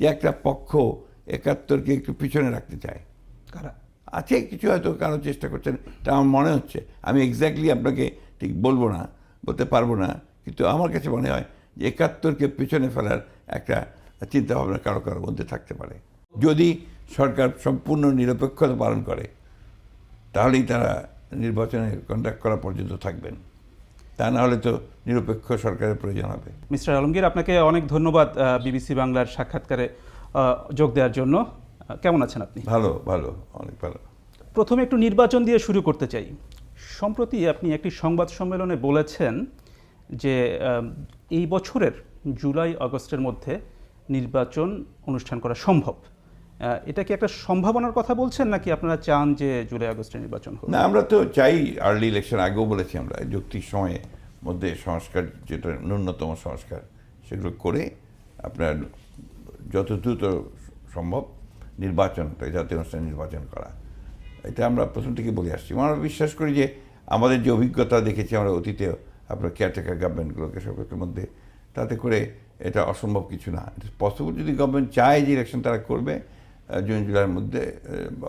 যে একটা পক্ষ ৭১কে একটু পিছনে রাখতে চায়। কারা? আছে কিছু, হয়তো কারো চেষ্টা করছেন, তা আমার মনে হচ্ছে। আমি এক্স্যাক্টলি আপনাকে ঠিক বলবো না, বলতে পারবো না, কিন্তু আমার কাছে মনে হয় যে ৭১কে পিছনে ফেলার একটা চিন্তাভাবনা কারো কারোর মধ্যে থাকতে পারে। যদি সরকার সম্পূর্ণ নিরপেক্ষতা পালন করে তাহলেই তারা নির্বাচনে কন্ডাক্ট করা পর্যন্ত থাকবেন, তা না হলে তো নিরপেক্ষ সরকারের প্রয়োজন হবে। মিস্টার আলমগীর, আপনাকে অনেক ধন্যবাদ বিবিসি বাংলার সাক্ষাৎকারে যোগ দেওয়ার জন্য। কেমন আছেন আপনি? ভালো, ভালো, অনেক ভালো। প্রথমে একটু নির্বাচন দিয়ে শুরু করতে চাই। সম্প্রতি আপনি একটি সংবাদ সম্মেলনে বলেছেন যে এই বছরের জুলাই আগস্টের মধ্যে নির্বাচন অনুষ্ঠান করা সম্ভব। এটা কি একটা সম্ভাবনার কথা বলছেন, নাকি আপনারা চান যে জুলাই আগস্টে নির্বাচন হোক? না, আমরা তো চাই আর্লি ইলেকশন। আগেও বলেছি আমরা যৌক্তিক সময়ে মধ্যে সংস্কার, যেটা ন্যূনতম সংস্কার, সেগুলো করে আপনার যত দ্রুত সম্ভব নির্বাচনটা, জাতীয় অনুষ্ঠানে নির্বাচন করা, এটা আমরা প্রথম থেকে বলে আসছি। আমরা বিশ্বাস করি যে আমাদের যে অভিজ্ঞতা দেখেছি আমরা অতীতে আপনার কেয়ারটেকার গভর্নমেন্টগুলোকে সরকারের মধ্যে, তাতে করে এটা অসম্ভব কিছু না। পসিবল যদি গভর্নমেন্ট চায় যে ইলেকশন তারা করবে জুন জুলাইয়ের মধ্যে,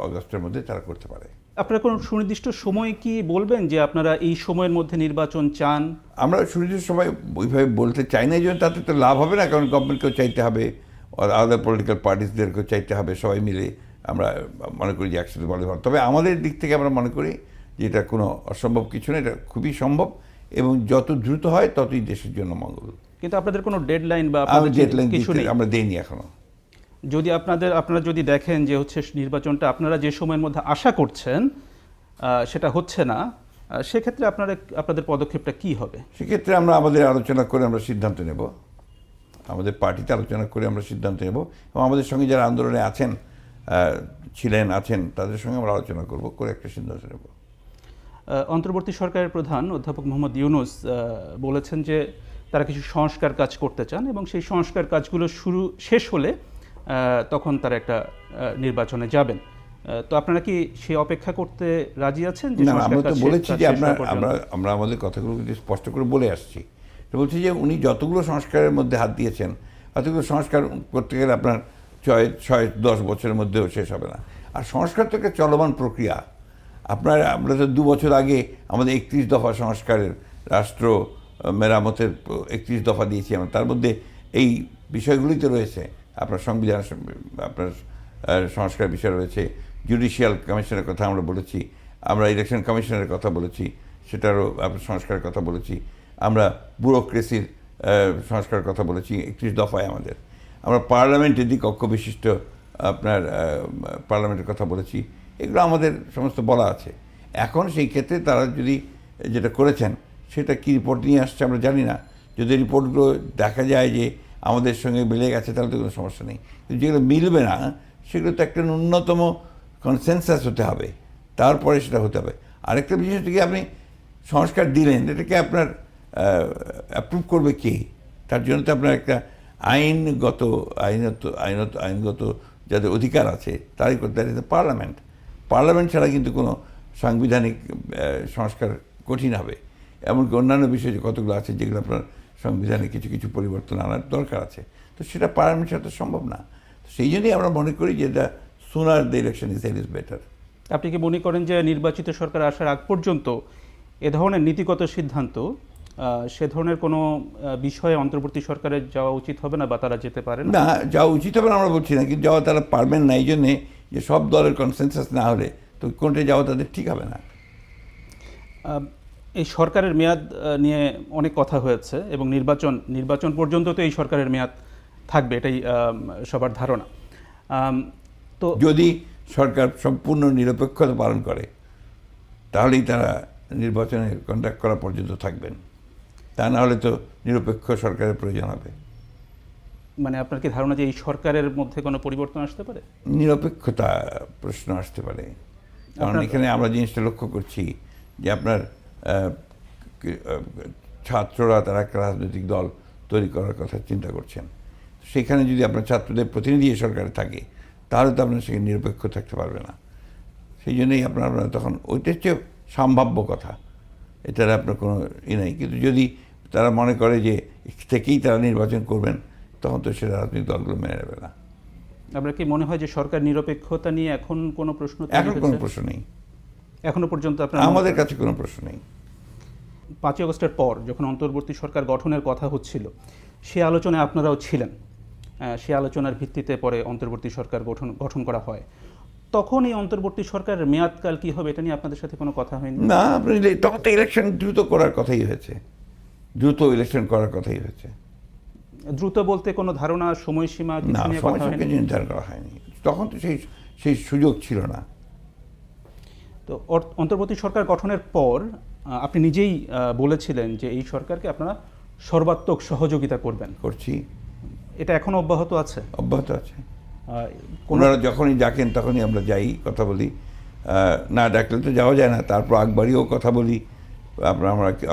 অগস্টের মধ্যে তারা করতে পারে। আপনারা কোনো সুনির্দিষ্ট সময় কি বলবেন যে আপনারা এই সময়ের মধ্যে নির্বাচন চান? আমরা সুনির্দিষ্ট সময় ওইভাবে বলতে চাই না, এই জন্য তাতে তো লাভ হবে না, কারণ গভর্নমেন্টকেও চাইতে হবে, আলাদা পলিটিক্যাল পার্টিসদেরকেও চাইতে হবে, সবাই মিলে আমরা মনে করি যে একসাথে বলে ভালো। তবে আমাদের দিক থেকে আমরা মনে করি যে এটা কোনো অসম্ভব কিছু না, এটা খুবই সম্ভব, এবং যত দ্রুত হয় ততই দেশের জন্য মঙ্গল। কিন্তু আপনাদের কোনো ডেডলাইন বা ডেডলাইন কিছু নেই? আমরা দেইনি এখনো। যদি আপনারা যদি দেখেন যে হচ্ছে নির্বাচনটা আপনারা যে সময়ের মধ্যে আশা করছেন সেটা হচ্ছে না, সেক্ষেত্রে আপনাদের পদক্ষেপটা কি হবে? সেক্ষেত্রে আমরা আমাদের আলোচনা করে আমরা সিদ্ধান্ত নেব, আমাদের পার্টিতে আলোচনা করে আমরা সিদ্ধান্ত নেব, এবং আমাদের সঙ্গে যারা আন্দোলনে আছেন, আছেন, তাদের সঙ্গে আমরা আলোচনা করব, করে একটা সিদ্ধান্ত নেব। অন্তর্বর্তী সরকারের প্রধান অধ্যাপক মোহাম্মদ ইউনূস বলেছেন যে তারা কিছু সংস্কার কাজ করতে চান, এবং সেই সংস্কার কাজগুলো শেষ হলে তখন তারা একটা নির্বাচনে যাবেন। তো আপনারা কি সে অপেক্ষা করতে রাজি আছেন? না, আমরা তো বলেছি যে আমরা আমাদের কথাগুলো স্পষ্ট করে বলে আসছি। তো বলছি যে উনি যতগুলো সংস্কারের মধ্যে হাত দিয়েছেন, অতগুলো সংস্কার করতে গেলে আপনার 6-10 বছরের মধ্যেও শেষ হবে না। আর সংস্কার তো একটা চলমান প্রক্রিয়া। আমরা তো 2 বছর আগে আমাদের 31 দফা সংস্কারের, রাষ্ট্র মেরামতের 31 দফা দিয়েছি আমরা। তার মধ্যে এই বিষয়গুলোই তো রয়েছে। আপনার সংবিধান, আপনার সংস্কার বিষয় রয়েছে, জুডিশিয়াল কমিশনের কথা আমরা বলেছি, আমরা ইলেকশন কমিশনের কথা বলেছি, সেটারও আপনার সংস্কারের কথা বলেছি, আমরা ব্যুরোক্রেসির সংস্কারের কথা বলেছি 31 দফায় আমাদের। আমরা পার্লামেন্টের দিক কক্ষ বিশিষ্ট আপনার পার্লামেন্টের কথা বলেছি, এগুলো আমাদের সমস্ত বলা আছে। এখন সেই ক্ষেত্রে তারা যদি যেটা করেছেন সেটা কি রিপোর্ট নিয়ে আসছে আমরা জানি না। যদি রিপোর্টগুলো দেখা যায় যে আমাদের সঙ্গে মিলে গেছে তাহলে তো কোনো সমস্যা নেই, কিন্তু যেগুলো মিলবে না সেগুলো তো একটা ন্যূনতম কনসেনসাস হতে হবে, তারপরে সেটা হতে হবে। আরেকটা বিষয় হচ্ছে কি, আপনি সংস্কার দিলেন, এটাকে আপনার অ্যাপ্রুভ করবে কে? তার জন্য তো আপনার একটা আইনগত যাদের অধিকার আছে তারই করতে পারে পার্লামেন্ট ছাড়া কিন্তু কোনো সাংবিধানিক সংস্কার কঠিন হবে। এমনকি অন্যান্য বিষয় যে কতগুলো আছে যেগুলো আপনার সংবিধানে কিছু কিছু পরিবর্তন আনার দরকার আছে, তো সেটা পার্লামেন্ট ছাড়া তো সম্ভব না। সেই জন্যই আমরা মনে করি যে the sooner the election is better. আপনি কি মনে করেন যে নির্বাচিত সরকার আসার আগ পর্যন্ত এ ধরনের নীতিগত সিদ্ধান্ত, সে ধরনের কোনো বিষয়ে অন্তর্বর্তী সরকারের যাওয়া উচিত হবে না, বা তারা যেতে পারে না? যাওয়া উচিত হবে না আমরা বলছি না, কিন্তু যাওয়া তারা পারবেন না। এই জন্যে যে সব দলের কনসেনসাস না হলে তো কোনটা যাওয়া তাদের ঠিক হবে না। এই সরকারের মেয়াদ নিয়ে অনেক কথা হয়েছে, এবং নির্বাচন পর্যন্ত তো এই সরকারের মেয়াদ থাকবে, এটাই সবার ধারণা। তো যদি সরকার সম্পূর্ণ নিরপেক্ষতা পালন করে তাহলেই তারা নির্বাচনে কন্ডাক্ট করা পর্যন্ত থাকবেন, তা না হলে তো নিরপেক্ষ সরকারের প্রয়োজন হবে। মানে আপনার কি ধারণা যে এই সরকারের মধ্যে কোনো পরিবর্তন আসতে পারে? নিরপেক্ষতা প্রশ্ন আসতে পারে, কারণ এখানে আমরা জিনিসটা লক্ষ্য করছি যে আপনার ছাত্ররা তারা একটা রাজনৈতিক দল তৈরি করার কথা চিন্তা করছেন। সেখানে যদি আপনার ছাত্রদের প্রতিনিধি সরকারে থাকে তাহলে তো আপনার সেখানে নিরপেক্ষ থাকতে পারবে না। সেই জন্যই আপনার তখন ওইটা হচ্ছে সম্ভাব্য কথা, এটার আপনার কোনো নেই। কিন্তু যদি তারা মনে করে যে থেকেই তারা নির্বাচন করবেন, তখন তো সেটা রাজনৈতিক দলগুলো মেনে নেবে না। আপনার কি মনে হয় যে সরকার নিরপেক্ষতা নিয়ে এখন কোনো প্রশ্ন তৈরি এখন কোনো হয়েছে? প্রশ্ন নেই, এখনো পর্যন্ত আপনার আমাদের কাছে কোনো প্রশ্ন নেই। 5ই আগস্টের পর যখন অন্তর্বর্তী সরকার গঠনের কথা হচ্ছিল, সে আলোচনায় আপনারাও ছিলেন। সে আলোচনার ভিত্তিতে পরে অন্তর্বর্তী সরকার গঠন করা হয়। তখন এই অন্তর্বর্তী সরকারের মেয়াদকাল কি হবে এটা নিয়ে আপনাদের সাথে কোনো কথা হয়নি? না, আপনি তখন তো ইলেকশন দ্রুত করার কথাই হয়েছে, দ্রুত ইলেকশন করার কথাই হয়েছে। দ্রুত বলতে কোনো ধারণা, সময়সীমা না, কিছু নিয়ে কথা সময়সীমাকে হয়নি? নির্ধারণ করা হয়নি, তখন তো সেই সুযোগ ছিল না। তো অন্তর্বর্তী সরকার গঠনের পর আপনি নিজেই বলেছিলেন যে এই সরকারকে আপনারা সর্বাত্মক সহযোগিতা করবেন। করছি, এটা এখনো অব্যাহত আছে? অব্যাহত আছে। কোনো ওনারা যখনই ডাকেন তখনই আমরা যাই, কথা বলি। না ডাকলে তো যাওয়া যায় না, তারপর আগবাড়িও কথা বলি।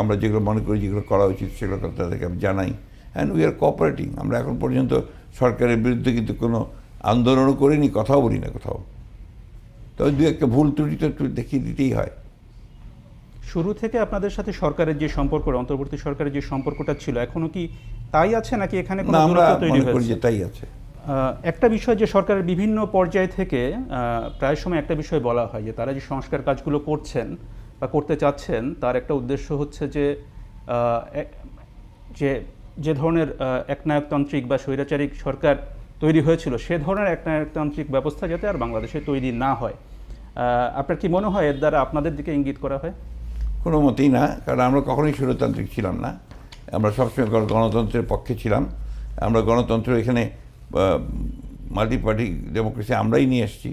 আমরা যেগুলো মনে করি যেগুলো করা উচিত সেগুলো তাদেরকে আমি জানাই। And we are cooperating. আমরা এখন পর্যন্ত সরকারের বিরুদ্ধে কিন্তু কোনো আন্দোলনও করিনি, কথাও বলি না কোথাও। তবে দু একটা ভুল ত্রুটি তো একটু দেখিয়ে দিতেই হয়। শুরু থেকে আপনাদের সাথে সরকারের যে সম্পর্ক, অন্তর্বর্তী সরকারের যে সম্পর্কটা ছিল, এখনো কি তাই আছে নাকি এখানে কোনো না, আমরা দূরত্ব তৈরি মনে করি হয়েছে? যে তাই আছে। একটা বিষয় যে সরকারের বিভিন্ন পর্যায় থেকে প্রায় সময় একটা বিষয় বলা হয় যে তারা যে সংস্কার কাজগুলো করছেন বা করতে চাচ্ছেন তার একটা উদ্দেশ্য হচ্ছে যে যে যে ধরনের একনায়কতান্ত্রিক বা স্বৈরাচারিক সরকার তৈরি হয়েছিল সে ধরনের একনায়কতান্ত্রিক ব্যবস্থা যাতে আর বাংলাদেশে তৈরি না হয়। আপনার কি মনে হয় এর দ্বারা আপনাদের দিকে ইঙ্গিত করা হয়? কোনো মতেই না, কারণ আমরা কখনোই স্বৈরতান্ত্রিক ছিলাম না। আমরা সবসময় গণতন্ত্রের পক্ষে ছিলাম। আমরা গণতন্ত্র এখানে মাল্টি পার্টি ডেমোক্রেসি আমরাই নিয়ে এসেছি।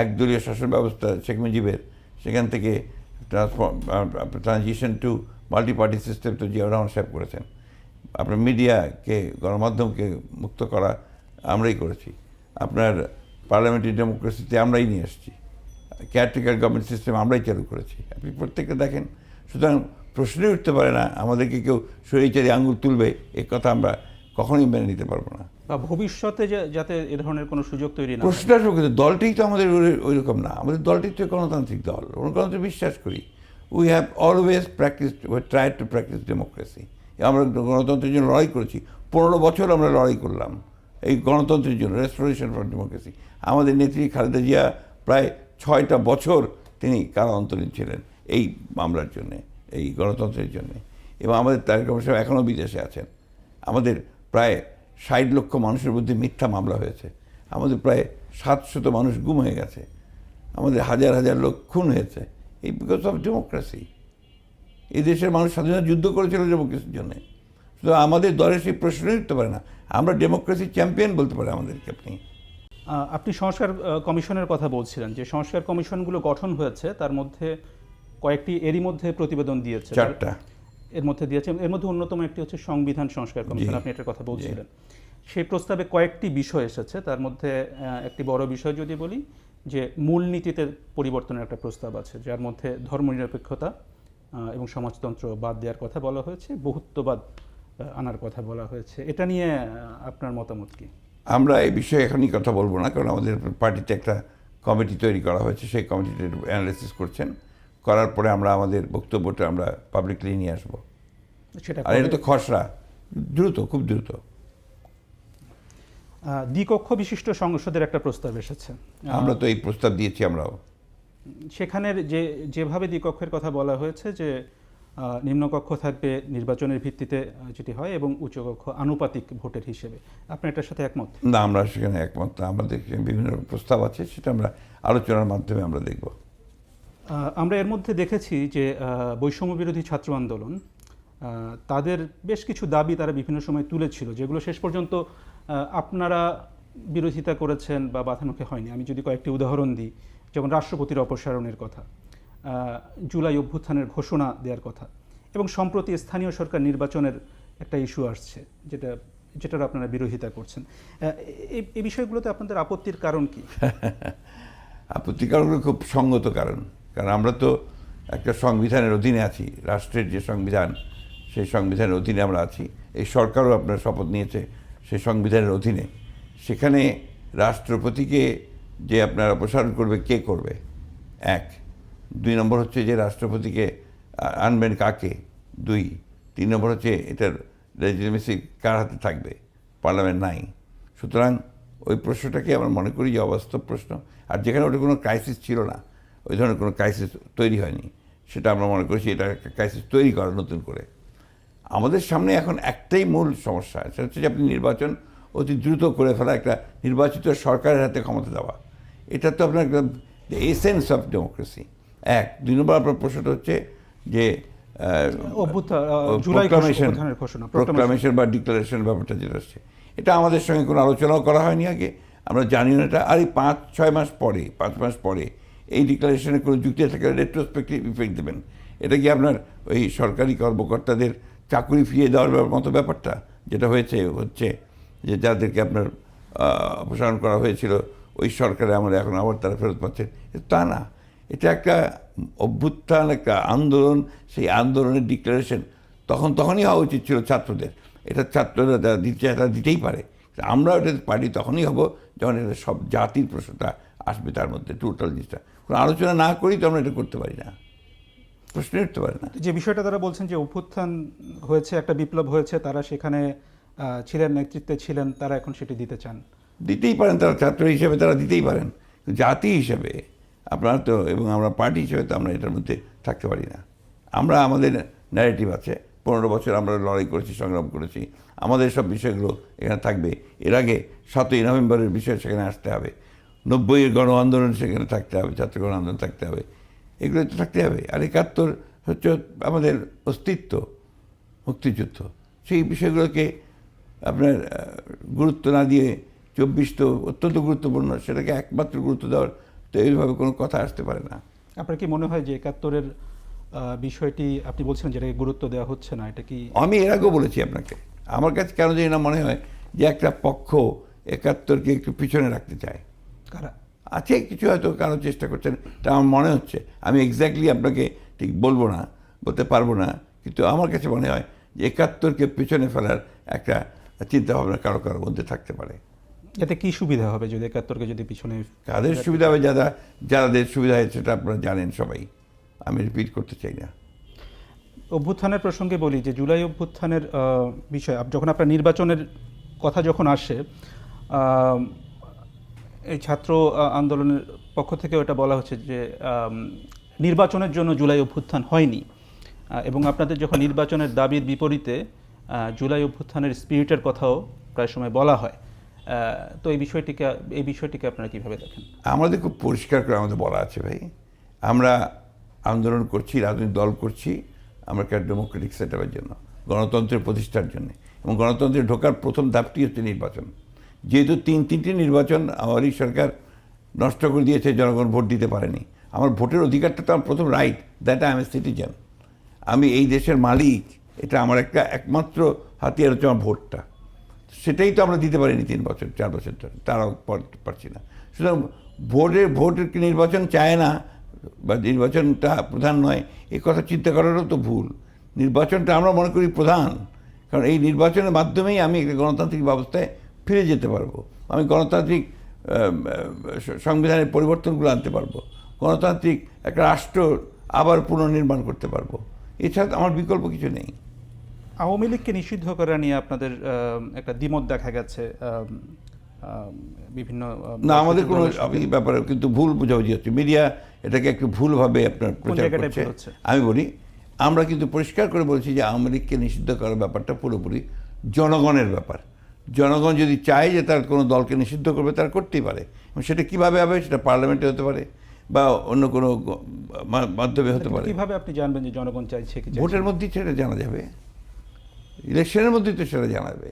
একদলীয় শাসন ব্যবস্থা শেখ মুজিবের, সেখান থেকে transition two multi party system তো জিয়াউর রহমান সাহেব করেছেন। আপনার মিডিয়াকে, গণমাধ্যমকে মুক্ত করা আমরাই করেছি। আপনার পার্লামেন্টারি ডেমোক্রেসিতে আমরাই নিয়ে এসেছি। কেয়ারটেকার গভর্নমেন্ট সিস্টেম আমরাই চালু করেছি। আপনি প্রত্যেকটা দেখেন। সুতরাং প্রশ্নই উঠতে পারে না আমাদেরকে কেউ স্বৈরাচারী আঙুল তুলবে, এ কথা আমরা কখনোই মেনে নিতে পারবো না। বা ভবিষ্যতে যাতে এ ধরনের কোনো সুযোগ তৈরি না হয়। প্রশ্নটা আসবে, কিন্তু দলটাই তো আমাদের ওই রকম না। আমাদের দলটি তো গণতান্ত্রিক দল, গণতন্ত্রে বিশ্বাস করি। We have always try to practice democracy. আমরা গণতন্ত্রের জন্য লড়াই করেছি। 15 বছর আমরা লড়াই করলাম এই গণতন্ত্রের জন্য, রেস্টোরেশন ফর ডেমোক্রেসি। আমাদের নেত্রী খালেদা জিয়া প্রায় 6টা বছর তিনি কারান্তরীণ ছিলেন এই মামলার জন্যে, এই গণতন্ত্রের জন্যে। এবং আমাদের তারেক রহমান সাহেব এখনও বিদেশে আছেন। আমাদের প্রায় 60 লক্ষ মানুষের মধ্যে মিথ্যা মামলা হয়েছে। আমাদের প্রায় 700 মানুষ গুম হয়ে গেছে। আমাদের হাজার হাজার লোক খুন হয়েছে, এই বিকজ অফ ডেমোক্রেসি। এই দেশের মানুষ স্বাধীনতা যুদ্ধ করেছিল ডেমোক্রেসির জন্যে। শুধু আমাদের দলের সেই প্রশ্নই উঠতে পারে না। আমরা ডেমোক্রেসি চ্যাম্পিয়ন বলতে পারে আমাদেরকে। আপনি সংস্কার কমিশনের কথা বলছিলেন যে সংস্কার কমিশনগুলো গঠন হয়েছে, তার মধ্যে কয়েকটি এরই মধ্যে প্রতিবেদন দিয়েছে, 4টা এর মধ্যে দিয়েছে। এর মধ্যে অন্যতম একটি হচ্ছে সংবিধান সংস্কার কমিশন, আপনি এটার কথা বলছিলেন। সেই প্রস্তাবে কয়েকটি বিষয় এসেছে, তার মধ্যে একটি বড় বিষয় যদি বলি যে মূলনীতিতে পরিবর্তনের একটা প্রস্তাব আছে, যার মধ্যে ধর্মনিরপেক্ষতা এবং সমাজতন্ত্র বাদ দেওয়ার কথা বলা হয়েছে, বহুত্ববাদ আনার কথা বলা হয়েছে। এটা নিয়ে আপনার মতামত কি? আমরা এই বিষয়ে এখনই কথা বলবো না, কারণ আমাদের পার্টিতে একটা কমিটি তৈরি করা হয়েছে। সেই কমিটির অ্যানালিসিস করছেন, করার পরে আমরা আমাদের বক্তব্যটা আমরা পাবলিকলি নিয়ে আসবো। সেটা আর এটা তো খসড়া, দ্রুত, খুব দ্রুত। দ্বিকক্ষ বিশিষ্ট সংসদের একটা প্রস্তাব এসেছে। আমরা তো এই প্রস্তাব দিয়েছি আমরাও। সেখানের যেভাবে দ্বিকক্ষের কথা বলা হয়েছে যে নিম্নকক্ষ থাকবে নির্বাচনের ভিত্তিতে যেটি হয় এবং উচ্চকক্ষ আনুপাতিক ভোটের হিসেবে, আপনি এটার সাথে একমত? না, আমরা সেখানে একমত না। আমাদের বিভিন্ন প্রস্তাব আছে, সেটা আমরা আলোচনার মাধ্যমে আমরা দেখব। আমরা এর মধ্যে দেখেছি যে বৈষম্য বিরোধী ছাত্র আন্দোলন তাদের বেশ কিছু দাবি তারা বিভিন্ন সময় তুলেছিল, যেগুলো শেষ পর্যন্ত আপনারা বিরোধিতা করেছেন বা বাধামুখে হয়নি। আমি যদি কয়েকটি উদাহরণ দিই, যেমন রাষ্ট্রপতির অপসারণের কথা, জুলাই অভ্যুত্থানের ঘোষণা দেওয়ার কথা, এবং সম্প্রতি স্থানীয় সরকার নির্বাচনের একটা ইস্যু আসছে যেটার আপনারা বিরোধিতা করছেন। এই বিষয়গুলোতে আপনাদের আপত্তির কারণ কি? আপত্তির কারণগুলো খুব সঙ্গত কারণ আমরা তো একটা সংবিধানের অধীনে আছি। রাষ্ট্রের যে সংবিধান, সেই সংবিধানের অধীনে আমরা আছি। এই সরকারও আপনার শপথ নিয়েছে সেই সংবিধানের অধীনে। সেখানে রাষ্ট্রপতিকে যে আপনার অপসারণ করবে, কে করবে? 1। 2 নম্বর হচ্ছে যে রাষ্ট্রপতিকে আনবেন কাকে? 2। 3 নম্বর হচ্ছে এটার লেজিটিমেসি কার হাতে থাকবে? পার্লামেন্ট নাই। সুতরাং ওই প্রশ্নটাকে আমরা মনে করি যে অবাস্তব প্রশ্ন। আর যেখানে ওটা কোনো ক্রাইসিস ছিল না, ওই ধরনের কোনো ক্রাইসিস তৈরি হয়নি, সেটা আমরা মনে করছি এটা একটা ক্রাইসিস তৈরি করা নতুন করে। আমাদের সামনে এখন একটাই মূল সমস্যা, সেটা হচ্ছে যে আপনি নির্বাচন অতি দ্রুত করে ফেলা, একটা নির্বাচিত সরকারের হাতে ক্ষমতা দেওয়া। এটা তো আপনার দ্য এসেন্স অফ ডেমোক্রেসি। দুই নম্বর আপনার প্রশ্নটা হচ্ছে যে প্রোক্লামেশন বা ডিক্লারেশন ব্যাপারটা যেটা আসছে, এটা আমাদের সঙ্গে কোনো আলোচনাও করা হয়নি আগে, আমরা জানি না এটা। আর এই 5 মাস পরে এই ডিক্লারেশনের কোনো যুক্তি থাকে, রেট্রোস্পেক্টিভ ইফেক্ট দেবেন। এটা কি আপনার ওই সরকারি কর্মকর্তাদের চাকরি ফিরিয়ে দেওয়ার মতো ব্যাপারটা যেটা হচ্ছে যে যাদেরকে আপনার অপসারণ করা হয়েছিল ওই সরকারে আমরা এখন আবার তারা ফেরত পাচ্ছেন, তা না। এটা একটা অভ্যুত্থান, একটা আন্দোলন। সেই আন্দোলনের ডিক্লারেশন তখনই হওয়া উচিত ছিল ছাত্রদের। এটা ছাত্ররা যারা দিচ্ছে তারা দিতেই পারে, আমরা ওটা পার্টি তখনই হব যখন এটা সব জাতির প্রশ্নটা আসবে, তার মধ্যে টোটাল জিনিসটা কোনো আলোচনা না করি তো আমরা এটা করতে পারি না, প্রশ্ন উঠতে পারে না। যে বিষয়টা তারা বলছেন যে অভ্যুত্থান হয়েছে, একটা বিপ্লব হয়েছে, তারা সেখানে ছিলেন, নেতৃত্বে ছিলেন, তারা এখন সেটি দিতে চান। দিতেই পারেন, তারা ছাত্র হিসেবে তারা দিতেই পারেন, জাতি হিসেবে আপনারা তো এবং আমরা পার্টি হিসেবে তো আমরা এটার মধ্যে থাকতে পারি না। আমরা আমাদের ন্যারেটিভ আছে, 15 বছর আমরা লড়াই করেছি, সংগ্রাম করেছি, আমাদের সব বিষয়গুলো এখানে থাকবে। এর আগে 7ই নভেম্বরের বিষয় সেখানে আসতে হবে, 90-এর গণ আন্দোলন সেখানে থাকতে হবে, ছাত্র গণ আন্দোলন থাকতে হবে, এগুলো তো থাকতে হবে। আর 71 হচ্ছে আমাদের অস্তিত্ব, মুক্তিযুদ্ধ। সেই বিষয়গুলোকে আপনার গুরুত্ব না দিয়ে 24 তো অত্যন্ত গুরুত্বপূর্ণ, সেটাকে একমাত্র গুরুত্ব দেওয়ার তো এইভাবে কোনো কথা আসতে পারে না। আপনার কি মনে হয় যে 71-এর বিষয়টি আপনি বলছেন যেটাকে গুরুত্ব দেওয়া হচ্ছে না, এটা কি? আমি এর আগেও বলেছি আপনাকে, আমার কাছে কেন জানি না মনে হয় যে একটা পক্ষ 71-কে একটু পিছনে রাখতে চায়। কারা আছে কিছু, হয়তো কারো চেষ্টা করছেন, তা আমার মনে হচ্ছে। আমি এক্স্যাক্টলি আপনাকে ঠিক বলতে পারবো না, কিন্তু আমার কাছে মনে হয় যে 71-কে পিছনে ফেলার একটা চিন্তাভাবনা কারো মধ্যে থাকতে পারে। এতে কি সুবিধা হবে যদি 71-কে যদি পিছনে? কাদের সুবিধা হবে? যাদের সুবিধা হয় সেটা আপনারা জানেন সবাই, আমি রিপিট করতে চাই না। অভ্যুত্থানের প্রসঙ্গে বলি যে জুলাই অভ্যুত্থানের বিষয় যখন আপনার নির্বাচনের কথা যখন আসে, এই ছাত্র আন্দোলনের পক্ষ থেকে ওটা বলা হচ্ছে যে নির্বাচনের জন্য জুলাই অভ্যুত্থান হয়নি, এবং আপনাদের যখন নির্বাচনের দাবির বিপরীতে জুলাই অভ্যুত্থানের স্পিরিটের কথাও প্রায় সময় বলা হয়। তো এই বিষয়টিকে আপনারা কীভাবে দেখেন? আমাদের খুব পরিষ্কার করে আমাদের বলা আছে, ভাই, আমরা আন্দোলন করছি, রাজনৈতিক দল করছি, আমরা একটা ডেমোক্রেটিক সেটআপের জন্য, গণতন্ত্রের প্রতিষ্ঠার জন্য। এবং গণতন্ত্রে ঢোকার প্রথম ধাপটি হচ্ছে নির্বাচন। যেহেতু তিনটি নির্বাচন আওয়ামী সরকার নষ্ট করে দিয়েছে, জনগণ ভোট দিতে পারেনি। আমার ভোটের অধিকারটা তো আমার প্রথম right, that I M a citizen. আমি এই দেশের মালিক, এটা আমার একটা একমাত্র হাতিয়ার হচ্ছে আমার ভোটটা। সেটাই তো আমরা দিতে পারিনি 3 বছর 4 বছর ধরে, তারাও পারছি না। সুতরাং ভোটের নির্বাচন চায় না বা নির্বাচনটা প্রধান নয়, এই কথা চিন্তা করারও তো ভুল। নির্বাচনটা আমরা মনে করি প্রধান, কারণ এই নির্বাচনের মাধ্যমেই আমি একটা গণতান্ত্রিক ব্যবস্থায় ফিরে যেতে পারবো, আমি গণতান্ত্রিক সংবিধানের পরিবর্তনগুলো আনতে পারবো, গণতান্ত্রিক একটা রাষ্ট্র আবার পুনর্নির্মাণ করতে পারবো। এছাড়া আমার বিকল্প কিছু নেই। আওয়ামী লীগকে নিষিদ্ধ করা নিয়ে আপনাদের একটা দ্বিমত দেখা গেছে বিভিন্ন না, আমাদের কোনো ব্যাপারে কিন্তু ভুল বোঝাবুঝি হচ্ছে, মিডিয়া এটাকে একটু ভুলভাবে আপনার প্রচার করছে। আমি বলি, আমরা কিন্তু পরিষ্কার করে বলছি যে আওয়ামী লীগকে নিষিদ্ধ করার ব্যাপারটা পুরোপুরি জনগণের ব্যাপার। জনগণ যদি চায় যে তার কোনো দলকে নিষিদ্ধ করবে, তারা করতেই পারে। এবং সেটা কীভাবে হবে, সেটা পার্লামেন্টে হতে পারে বা অন্য কোনো মাধ্যমে হতে পারে। কীভাবে আপনি জানবেন যে জনগণ চাইছে কি? ভোটের মধ্যেই সেটা জানা যাবে, ইলেকশনের মধ্যেই তো সেটা জানাবে।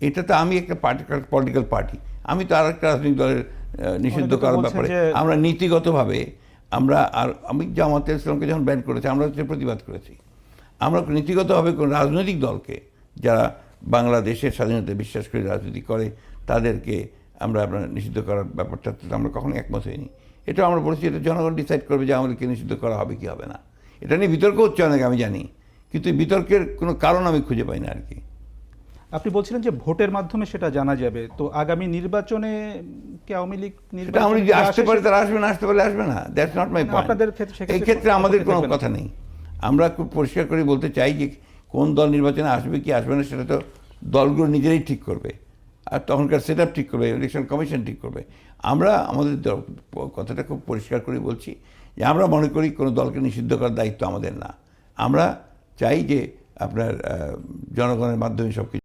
এটা তো আমি একটা পলিটিক্যাল পার্টি, আমি তো আর একটা রাজনৈতিক দলের নিষিদ্ধ করার ব্যাপারে আমরা নীতিগতভাবে আমি জামায়াতে ইসলামকে যখন ব্যান করেছি, আমরা হচ্ছে প্রতিবাদ করেছি। আমরা নীতিগতভাবে কোনো রাজনৈতিক দলকে, যারা বাংলাদেশের স্বাধীনতায় বিশ্বাস করে রাজনীতি করে, তাদেরকে আমরা নিষিদ্ধ করার ব্যাপারটা আমরা কখনো একমত হইনি। এটা আমরা বলেছি, এটা জনগণ ডিসাইড করবে যে আমাদেরকে নিষিদ্ধ করা হবে কি হবে না। এটা নিয়ে বিতর্ক হচ্ছে অনেক, আমি জানি, কিন্তু বিতর্কের কোনো কারণ আমি খুঁজে পাই না আর কি। আপনি বলছিলেন যে ভোটের মাধ্যমে সেটা জানা যাবে, তো আগামী নির্বাচনে কি আওয়ামী লীগ আসতে পারে, তারা আসবে না, আসতে পারলে আসবে না, দ্যাটস নট মাই পয়েন্ট। এই ক্ষেত্রে আমাদের কোনো কথা নেই। আমরা খুব পরিষ্কার করে বলতে চাই যে কোন দল নির্বাচনে আসবে কি আসবে না সেটা তো দলগুলো নিজেরাই ঠিক করবে। আর তখনকার সেট আপ ঠিক করবে, ইলেকশন কমিশন ঠিক করবে। আমরা আমাদের কথাটা খুব পরিষ্কার করে বলছি যে আমরা মনে করি কোনো দলকে নিষিদ্ধ করার দায়িত্ব আমাদের না। আমরা চাই যে আপনার জনগণের মাধ্যমে সব কিছু